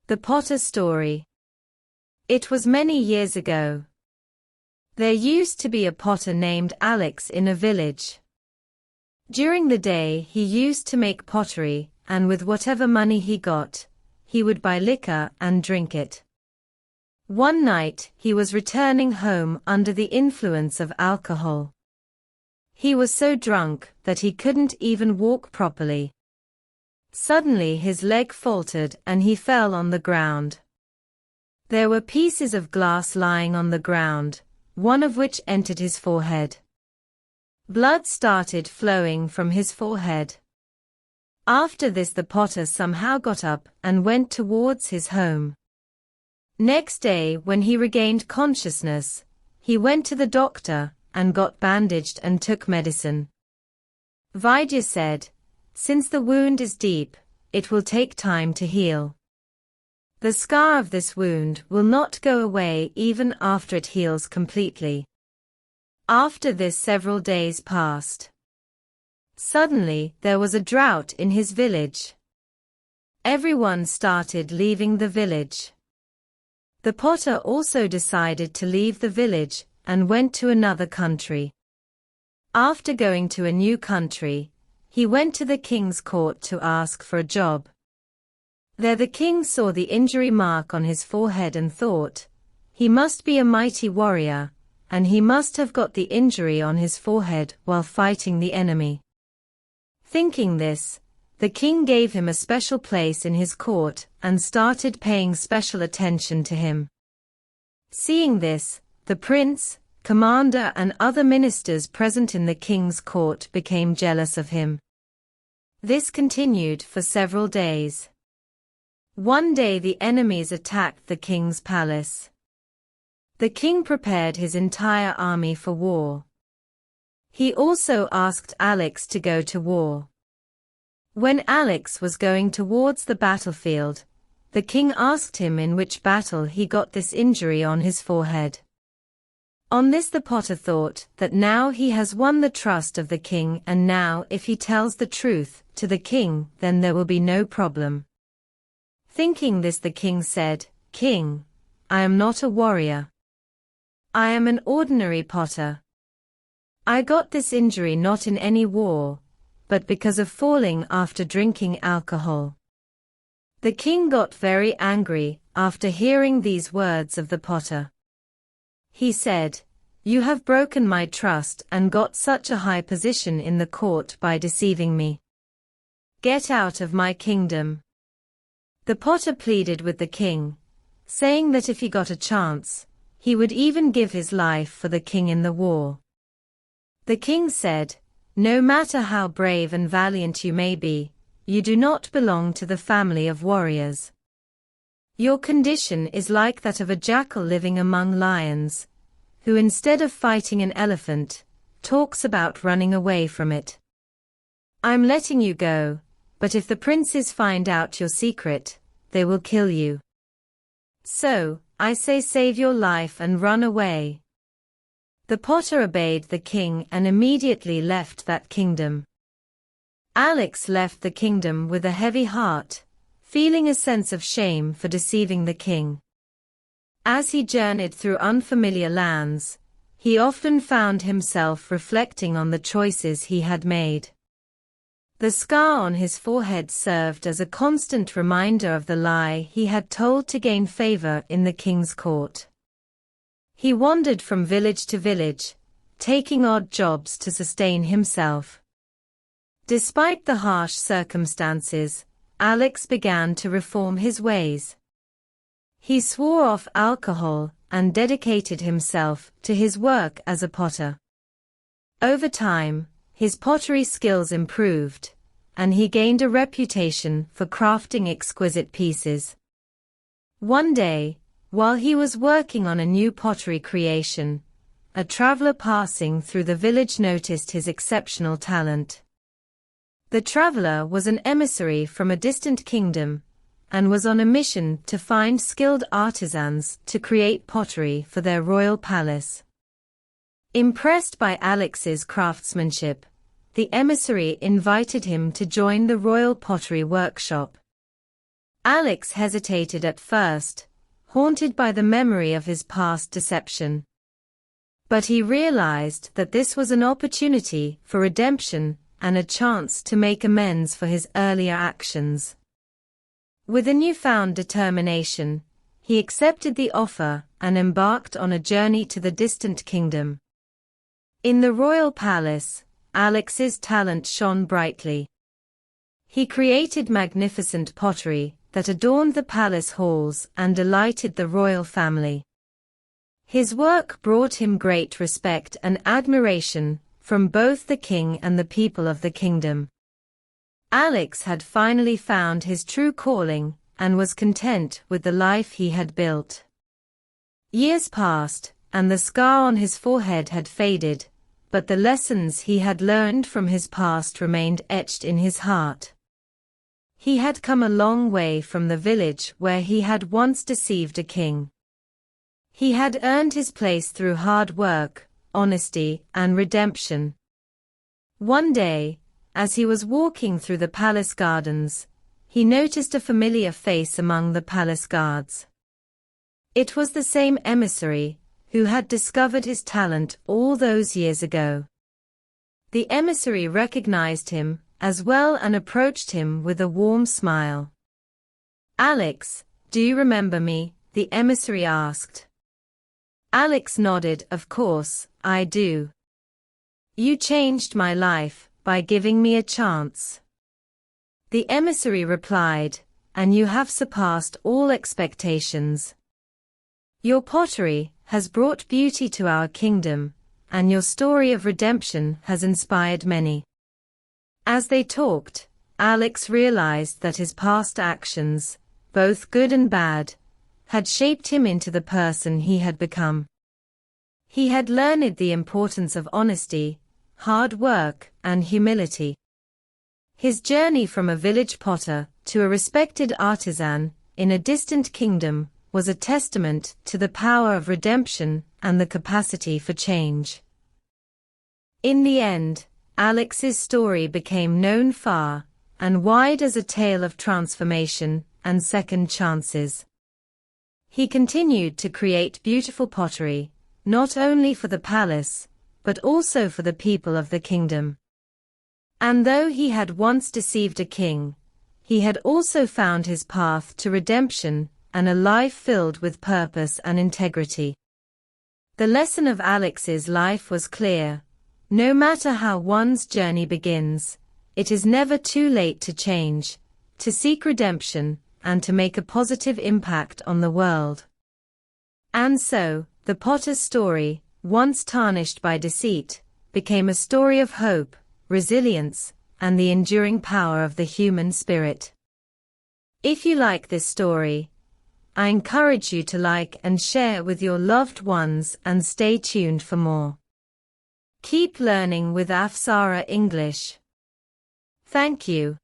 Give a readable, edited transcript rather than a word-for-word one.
The Potter Story. It was many years ago. There used to be a potter named Alex in a village. During the day he used to make pottery, and with whatever money he got, he would buy liquor and drink it. One night he was returning home under the influence of alcohol. He was so drunk that he couldn't even walk properly. Suddenly his leg faltered and he fell on the ground. There were pieces of glass lying on the ground, one of which entered his forehead. Blood started flowing from his forehead. After this the potter somehow got up and went towards his home. Next day when he regained consciousness, he went to the doctor and got bandaged and took medicine. Vaidya said, "Since the wound is deep, it will take time to heal. The scar of this wound will not go away even after it heals completely." After this several days passed. Suddenly there was a drought in his village. Everyone started leaving the village. The potter also decided to leave the village and went to another country. After going to a new country, he went to the king's court to ask for a job. There the king saw the injury mark on his forehead and thought, he must be a mighty warrior, and he must have got the injury on his forehead while fighting the enemy. Thinking this, the king gave him a special place in his court and started paying special attention to him. Seeing this, the prince, commander and other ministers present in the king's court became jealous of him. This continued for several days. One day the enemies attacked the king's palace. The king prepared his entire army for war. He also asked Alex to go to war. When Alex was going towards the battlefield, the king asked him in which battle he got this injury on his forehead. On this the potter thought that now he has won the trust of the king, and now if he tells the truth to the king then there will be no problem. Thinking this the king said, "King, I am not a warrior. I am an ordinary potter. I got this injury not in any war, but because of falling after drinking alcohol." The king got very angry after hearing these words of the potter. He said, "You have broken my trust and got such a high position in the court by deceiving me. Get out of my kingdom." The potter pleaded with the king, saying that if he got a chance, he would even give his life for the king in the war. The king said, "No matter how brave and valiant you may be, you do not belong to the family of warriors. Your condition is like that of a jackal living among lions, who instead of fighting an elephant, talks about running away from it. I'm letting you go, but if the princes find out your secret, they will kill you. So, I say save your life and run away." The potter obeyed the king and immediately left that kingdom. Alex left the kingdom with a heavy heart, feeling a sense of shame for deceiving the king. As he journeyed through unfamiliar lands, he often found himself reflecting on the choices he had made. The scar on his forehead served as a constant reminder of the lie he had told to gain favor in the king's court. He wandered from village to village, taking odd jobs to sustain himself. Despite the harsh circumstances, Alex began to reform his ways. He swore off alcohol and dedicated himself to his work as a potter. Over time, his pottery skills improved, and he gained a reputation for crafting exquisite pieces. One day, while he was working on a new pottery creation, a traveler passing through the village noticed his exceptional talent. The traveler was an emissary from a distant kingdom, and was on a mission to find skilled artisans to create pottery for their royal palace. Impressed by Alex's craftsmanship, the emissary invited him to join the royal pottery workshop. Alex hesitated at first, haunted by the memory of his past deception. But he realized that this was an opportunity for redemption and a chance to make amends for his earlier actions. With a newfound determination, he accepted the offer and embarked on a journey to the distant kingdom. In the royal palace, Alex's talent shone brightly. He created magnificent pottery that adorned the palace halls and delighted the royal family. His work brought him great respect and admiration from both the king and the people of the kingdom. Alex had finally found his true calling and was content with the life he had built. Years passed, and the scar on his forehead had faded, but the lessons he had learned from his past remained etched in his heart. He had come a long way from the village where he had once deceived a king. He had earned his place through hard work, honesty, and redemption. One day, as he was walking through the palace gardens, he noticed a familiar face among the palace guards. It was the same emissary who had discovered his talent all those years ago. The emissary recognized him as well and approached him with a warm smile. "Alex, do you remember me?" the emissary asked. Alex nodded. "Of course, I do. You changed my life by giving me a chance." The emissary replied, "And you have surpassed all expectations. Your pottery has brought beauty to our kingdom, and your story of redemption has inspired many." As they talked, Alex realized that his past actions, both good and bad, had shaped him into the person he had become. He had learned the importance of honesty, hard work, and humility. His journey from a village potter to a respected artisan in a distant kingdom was a testament to the power of redemption and the capacity for change. In the end, Alex's story became known far and wide as a tale of transformation and second chances. He continued to create beautiful pottery, not only for the palace, but also for the people of the kingdom. And though he had once deceived a king, he had also found his path to redemption and a life filled with purpose and integrity. The lesson of Alex's life was clear. No matter how one's journey begins, it is never too late to change, to seek redemption, and to make a positive impact on the world. And so, the potter's story, once tarnished by deceit, became a story of hope, resilience, and the enduring power of the human spirit. If you like this story, I encourage you to like and share with your loved ones and stay tuned for more. Keep learning with Afsara English. Thank you.